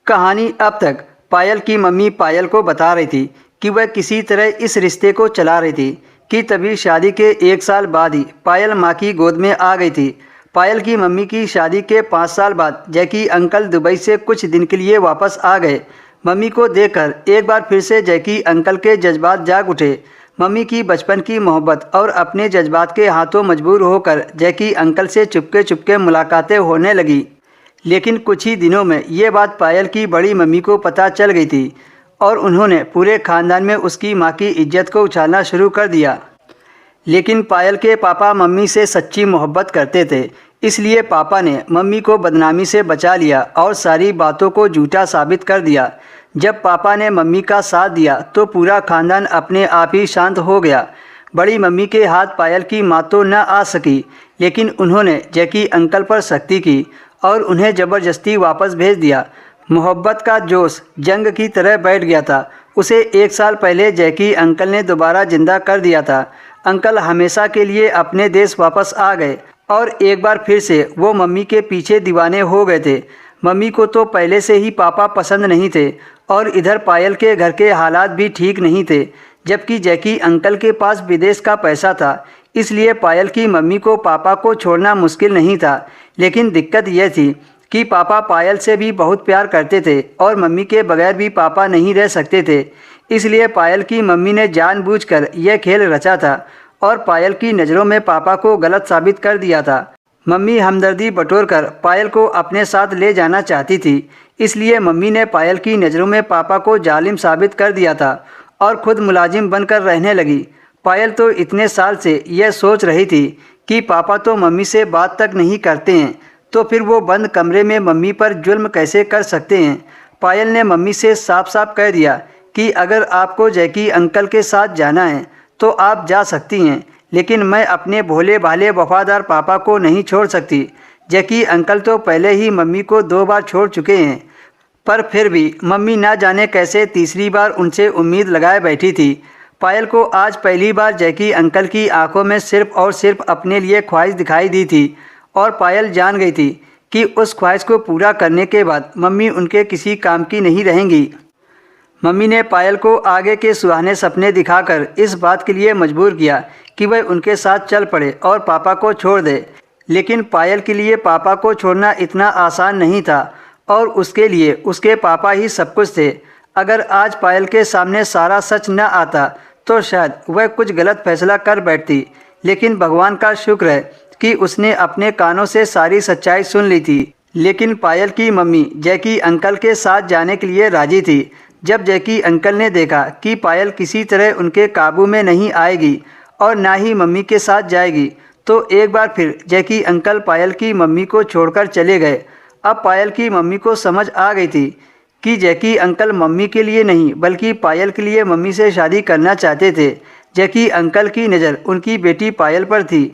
कहानी अब तक पायल की मम्मी पायल को बता रही थी कि वह किसी तरह इस रिश्ते को चला रही थी कि तभी शादी के 1 साल बाद ही पायल माँ की गोद में आ गई थी। पायल की मम्मी की शादी के 5 साल बाद जैकी अंकल दुबई से कुछ दिन के लिए वापस आ गए। मम्मी को देखकर एक बार फिर से जैकी अंकल के जज्बात जाग उठे। मम्मी की बचपन की मोहब्बत और अपने जज्बात के हाथों मजबूर होकर जैकी अंकल से चुपके चुपके मुलाकातें होने लगी। लेकिन कुछ ही दिनों में ये बात पायल की बड़ी मम्मी को पता चल गई थी और उन्होंने पूरे खानदान में उसकी माँ की इज्जत को उछालना शुरू कर दिया। लेकिन पायल के पापा मम्मी से सच्ची मोहब्बत करते थे, इसलिए पापा ने मम्मी को बदनामी से बचा लिया और सारी बातों को झूठा साबित कर दिया। जब पापा ने मम्मी का साथ दिया तो पूरा खानदान अपने आप ही शांत हो गया। बड़ी मम्मी के हाथ पायल की माँ तो न आ सकी, लेकिन उन्होंने जैकी अंकल पर सख्ती की और उन्हें ज़बरदस्ती वापस भेज दिया। मोहब्बत का जोश जंग की तरह बैठ गया था। उसे 1 साल पहले जैकी अंकल ने दोबारा जिंदा कर दिया था। अंकल हमेशा के लिए अपने देश वापस आ गए और एक बार फिर से वो मम्मी के पीछे दीवाने हो गए थे। मम्मी को तो पहले से ही पापा पसंद नहीं थे और इधर पायल के घर के हालात भी ठीक नहीं थे, जबकि जैकी अंकल के पास विदेश का पैसा था, इसलिए पायल की मम्मी को पापा को छोड़ना मुश्किल नहीं था। लेकिन दिक्कत यह थी कि पापा पायल से भी बहुत प्यार करते थे और मम्मी के बगैर भी पापा नहीं रह सकते थे। इसलिए पायल की मम्मी ने जानबूझकर यह खेल रचा था और पायल की नज़रों में पापा को गलत साबित कर दिया था। मम्मी हमदर्दी बटोरकर पायल को अपने साथ ले जाना चाहती थी, इसलिए मम्मी ने पायल की नज़रों में पापा को जालिम साबित कर दिया था और ख़ुद मुलाजिम बनकर रहने लगी। पायल तो इतने साल से यह सोच रही थी कि पापा तो मम्मी से बात तक नहीं करते हैं, तो फिर वो बंद कमरे में मम्मी पर जुल्म कैसे कर सकते हैं। पायल ने मम्मी से साफ साफ कह दिया कि अगर आपको जैकी अंकल के साथ जाना है तो आप जा सकती हैं, लेकिन मैं अपने भोले भाले वफादार पापा को नहीं छोड़ सकती। जैकी अंकल तो पहले ही मम्मी को 2 बार छोड़ चुके हैं, पर फिर भी मम्मी ना जाने कैसे तीसरी बार उनसे उम्मीद लगाए बैठी थी। पायल को आज पहली बार जैकी अंकल की आंखों में सिर्फ और सिर्फ अपने लिए ख्वाहिश दिखाई दी थी और पायल जान गई थी कि उस ख्वाहिश को पूरा करने के बाद मम्मी उनके किसी काम की नहीं रहेंगी। मम्मी ने पायल को आगे के सुहाने सपने दिखाकर इस बात के लिए मजबूर किया कि वह उनके साथ चल पड़े और पापा को छोड़ दे। लेकिन पायल के लिए पापा को छोड़ना इतना आसान नहीं था और उसके लिए उसके पापा ही सब कुछ थे। अगर आज पायल के सामने सारा सच न आता तो शायद वह कुछ गलत फैसला कर बैठती, लेकिन भगवान का शुक्र है कि उसने अपने कानों से सारी सच्चाई सुन ली थी। लेकिन पायल की मम्मी जैकी अंकल के साथ जाने के लिए राजी थी। जब जैकी अंकल ने देखा कि पायल किसी तरह उनके काबू में नहीं आएगी और ना ही मम्मी के साथ जाएगी, तो एक बार फिर जैकी अंकल पायल की मम्मी को छोड़कर चले गए। अब पायल की मम्मी को समझ आ गई थी कि जैकी अंकल मम्मी के लिए नहीं बल्कि पायल के लिए मम्मी से शादी करना चाहते थे। जैकी अंकल की नज़र उनकी बेटी पायल पर थी।